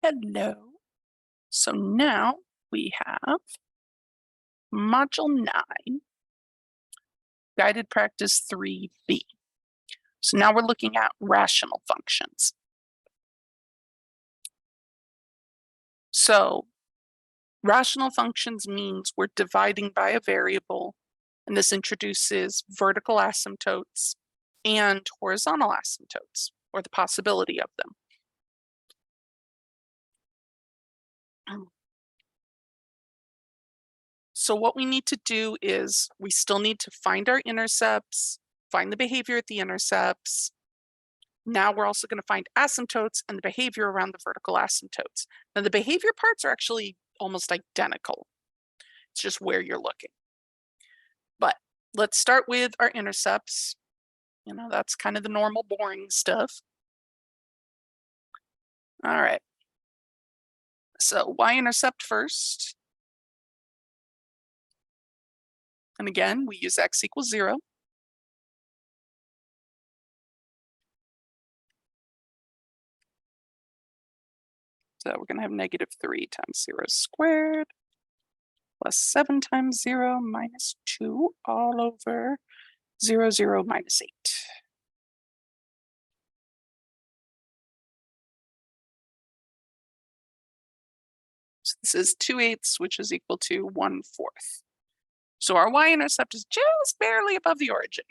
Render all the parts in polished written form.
Hello. So now we have Module 9, Guided Practice 3b. So now we're looking at rational functions. So rational functions means we're dividing by a variable, and this introduces vertical asymptotes and horizontal asymptotes, or the possibility of them. So what we need to do is we still need to find our intercepts, find the behavior at the intercepts. Now we're also going to find asymptotes and the behavior around the vertical asymptotes. Now the behavior parts are actually almost identical. It's just where you're looking. But let's start with our intercepts. You know, that's kind of the normal boring stuff. All right. So y-intercept first. And again, we use x equals 0. So we're going to have -3 times 0 squared plus 7 times 0 minus 2 all over 0, 0 minus 8. So this is 2/8, which is equal to 1/4. So our y-intercept is just barely above the origin.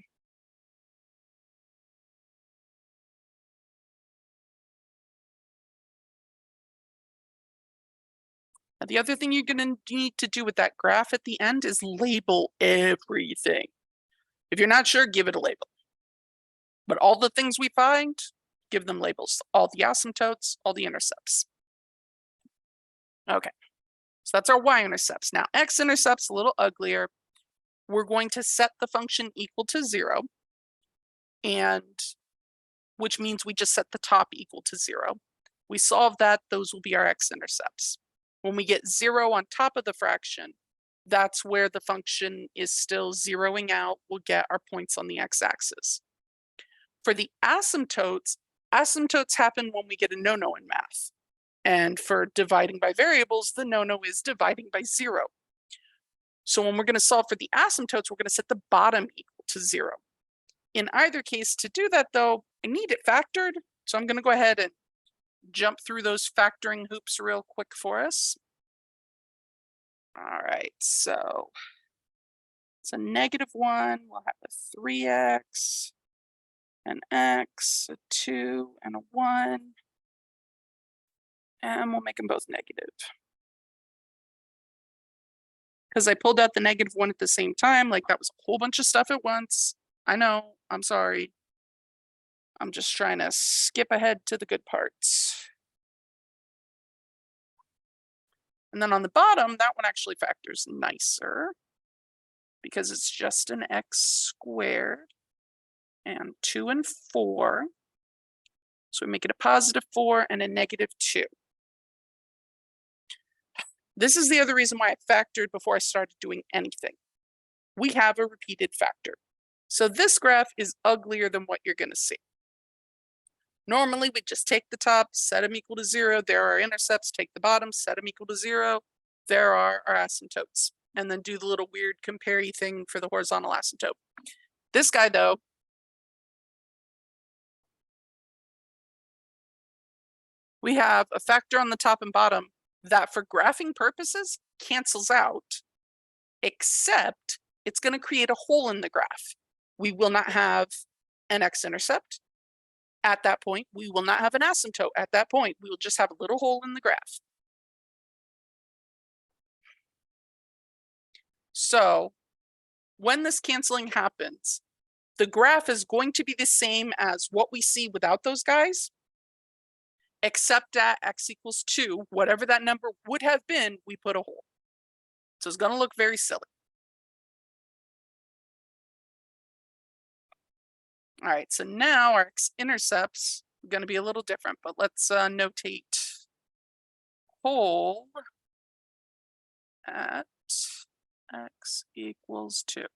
Now, the other thing you're going to need to do with that graph at the end is label everything. If you're not sure, give it a label. But all the things we find, give them labels. All the asymptotes, all the intercepts. Okay, so that's our y-intercepts. Now, x-intercepts a little uglier. We're going to set the function equal to 0, and which means we just set the top equal to 0. We solve that, those will be our x-intercepts. When we get 0 on top of the fraction, that's where the function is still zeroing out. We'll get our points on the x-axis. For the asymptotes, asymptotes happen when we get a no-no in math. And for dividing by variables, the no-no is dividing by 0. So when we're going to solve for the asymptotes, we're going to set the bottom equal to 0. In either case, to do that, though, I need it factored. So I'm going to go ahead and jump through those factoring hoops real quick for us. All right, so it's a -1. We'll have a 3x, an x, a 2, and a 1. And we'll make them both negative. Because I pulled out the -1 at the same time, like that was a whole bunch of stuff at once. I know, I'm sorry. I'm just trying to skip ahead to the good parts. And then on the bottom, that one actually factors nicer because it's just an x squared and 2 and 4. So we make it a +4 and a -2. This is the other reason why I factored before I started doing anything. We have a repeated factor. So this graph is uglier than what you're going to see. Normally, we just take the top, set them equal to 0. There are our intercepts. Take the bottom, set them equal to 0. There are our asymptotes. And then do the little weird compare-y thing for the horizontal asymptote. This guy, though, we have a factor on the top and bottom that for graphing purposes cancels out, except it's going to create a hole in the graph. We will not have an x-intercept at that point. We will not have an asymptote at that point. We will just have a little hole in the graph. So when this canceling happens, the graph is going to be the same as what we see without those guys, except at x equals 2, whatever that number would have been, we put a hole. So it's going to look very silly. All right, so now our x-intercepts are going to be a little different, but let's notate hole at x equals 2.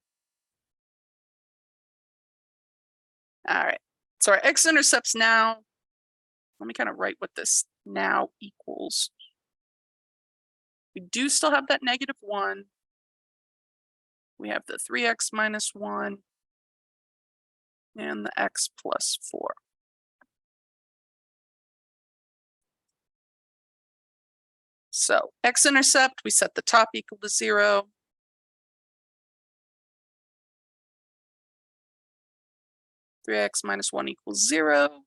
All right, so our x-intercepts now, let me kind of write what this now equals. We do still have that -1. We have the 3x minus 1 and the x plus 4. So x-intercept, we set the top equal to 0. (3x minus 1 equals 0).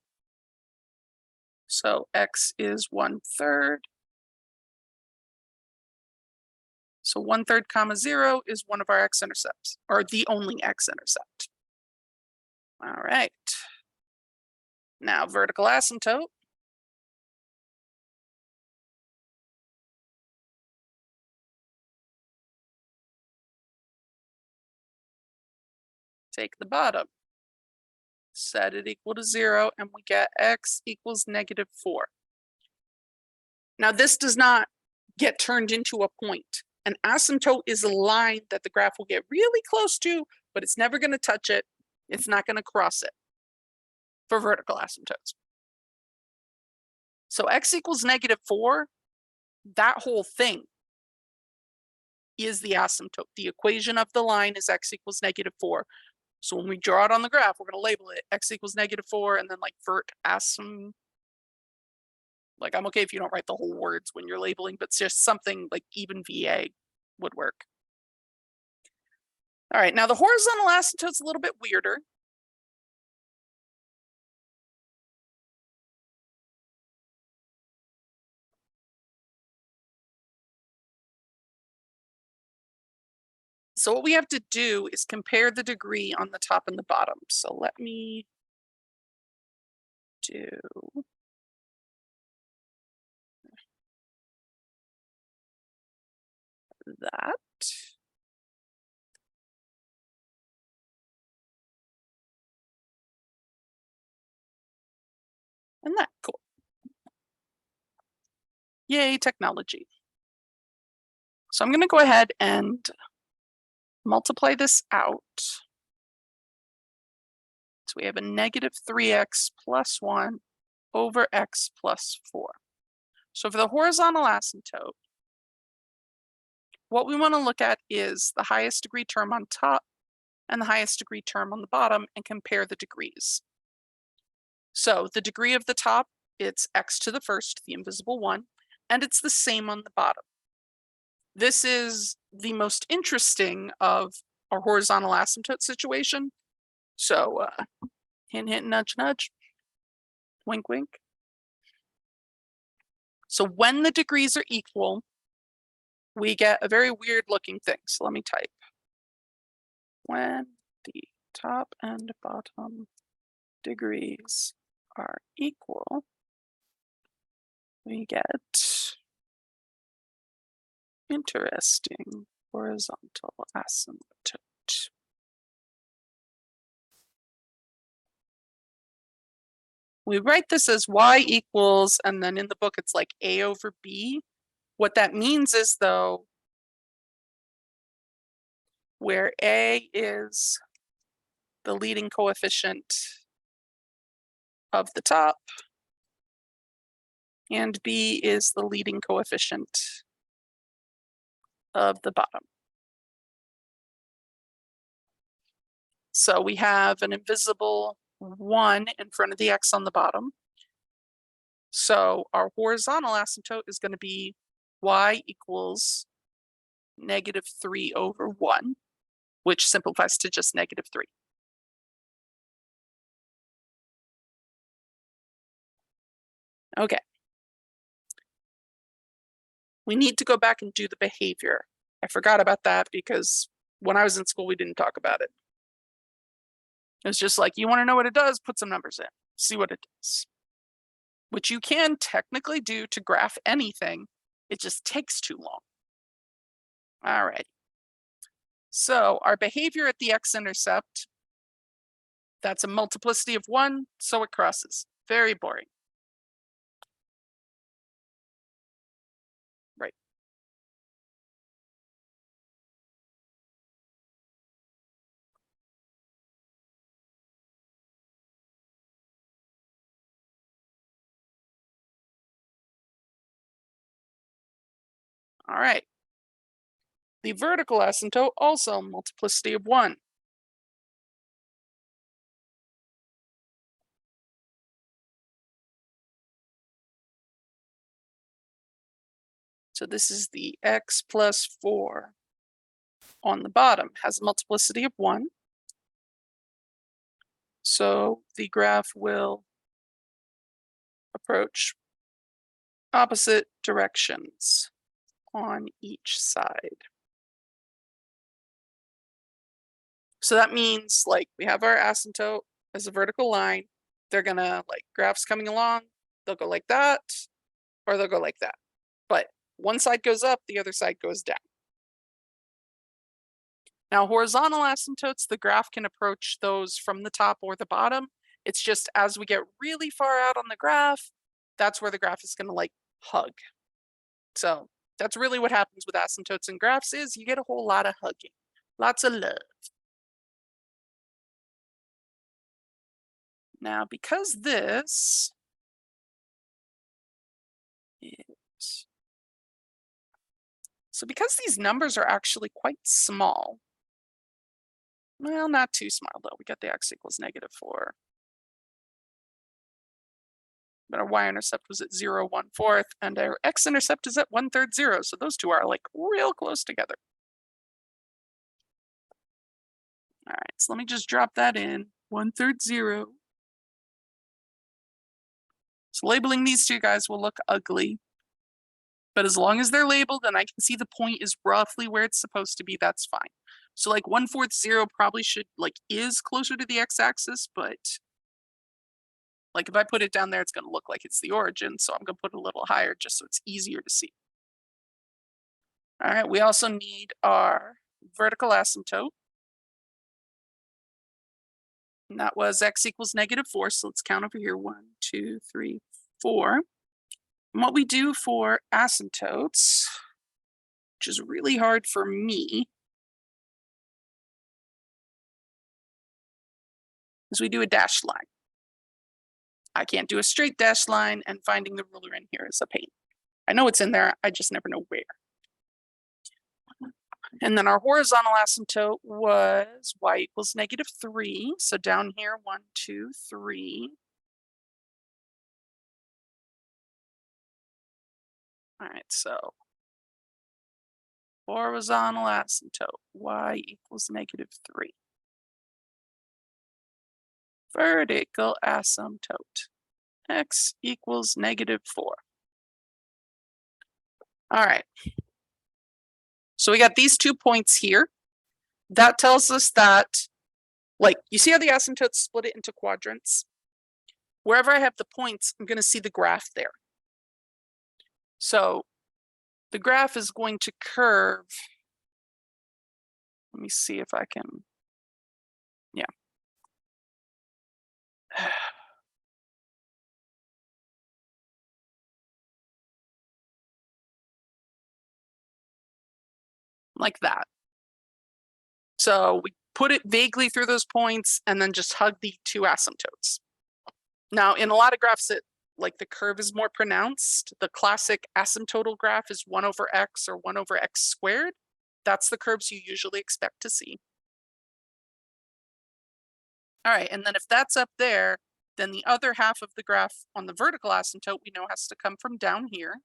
So x is 1/3. So 1/3 comma 0 is one of our x-intercepts, or the only x-intercept. All right. Now vertical asymptote. Take the bottom, set it equal to 0, and we get x equals -4. Now this does not get turned into a point. An asymptote is a line that the graph will get really close to, but it's never going to touch it. It's not going to cross it for vertical asymptotes. So x equals -4, that whole thing is the asymptote. The equation of the line is x equals -4. So when we draw it on the graph, we're going to label it x equals -4 and then like vert asym. Like, I'm okay if you don't write the whole words when you're labeling, but it's just something like even VA would work. All right, now the horizontal asymptote's a little bit weirder. So what we have to do is compare the degree on the top and the bottom. So let me do that. And that, cool. Yay, technology. So I'm going to go ahead and multiply this out. So we have a -3x plus 1 over x plus 4. So for the horizontal asymptote, what we want to look at is the highest degree term on top and the highest degree term on the bottom and compare the degrees. So the degree of the top, it's x to the first, the invisible 1, and it's the same on the bottom. This is the most interesting of our horizontal asymptote situation. So hint, hint, nudge, nudge, wink, wink. So when the degrees are equal, we get a very weird looking thing. So let me type. When the top and bottom degrees are equal, we get interesting horizontal asymptote. We write this as y equals, and then in the book it's like a over b. What that means is, though, where a is the leading coefficient of the top and b is the leading coefficient of the bottom. So we have an invisible 1 in front of the x on the bottom. So our horizontal asymptote is going to be y equals -3 over 1, which simplifies to just -3. Okay. We need to go back and do the behavior. I forgot about that because when I was in school, we didn't talk about it. It's just like, you want to know what it does? Put some numbers in, see what it does. Which you can technically do to graph anything. It just takes too long. All right. So our behavior at the x-intercept, that's a multiplicity of 1, so it crosses. Very boring. Right. All right. The vertical asymptote also multiplicity of 1. So this is the x plus 4 on the bottom, has a multiplicity of 1. So the graph will approach opposite directions on each side. So that means like we have our asymptote as a vertical line. They're gonna like graphs coming along, they'll go like that, or they'll go like that. But one side goes up, the other side goes down. Now horizontal asymptotes, the graph can approach those from the top or the bottom. It's just as we get really far out on the graph, that's where the graph is gonna like hug. So that's really what happens with asymptotes and graphs is you get a whole lot of hugging, lots of love. Now, because this is, so because these numbers are actually quite small, well, not too small though, we got the x equals -4. But our y-intercept was at 0, 1/4, and our x-intercept is at 1/3, 0. So those two are like real close together. All right, so let me just drop that in, 1/3, 0. So labeling these two guys will look ugly. But as long as they're labeled and I can see the point is roughly where it's supposed to be, that's fine. So like 1/4, 0 probably should is closer to the x-axis, but like if I put it down there, it's gonna look like it's the origin. So I'm gonna put it a little higher just so it's easier to see. All right, we also need our vertical asymptote. And that was x equals -4. So let's count over here, 1, 2, 3, 4. And what we do for asymptotes, which is really hard for me, is we do a dashed line. I can't do a straight dashed line, and finding the ruler in here is a pain. I know it's in there, I just never know where. And then our horizontal asymptote was y equals -3. So down here, 1, 2, 3. All right, so horizontal asymptote, y equals -3. Vertical asymptote, x equals -4. All right. So we got these 2 points here. That tells us that, like, you see how the asymptotes split it into quadrants? Wherever I have the points, I'm going to see the graph there. So the graph is going to curve. Let me see if I can, yeah. Like that. So we put it vaguely through those points and then just hug the 2 asymptotes. Now, in a lot of graphs, like the curve is more pronounced. The classic asymptotal graph is 1/x or 1/x². That's the curves you usually expect to see. All right, and then if that's up there, then the other half of the graph on the vertical asymptote we know has to come from down here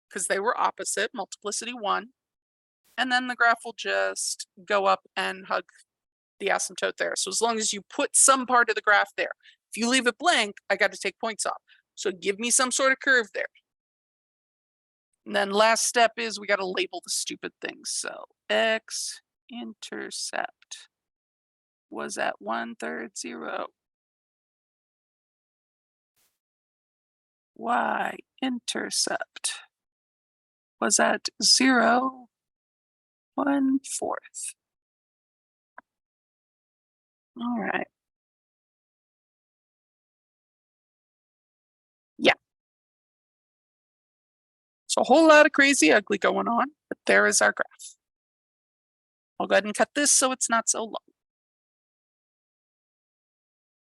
because they were opposite, multiplicity 1. And then the graph will just go up and hug the asymptote there. So as long as you put some part of the graph there, if you leave it blank, I got to take points off. So give me some sort of curve there. And then last step is we got to label the stupid things. So x-intercept was at 1/3, 0. Y-intercept was at 0, 1/4. All right. Yeah. So a whole lot of crazy ugly going on, but there is our graph. I'll go ahead and cut this so it's not so long.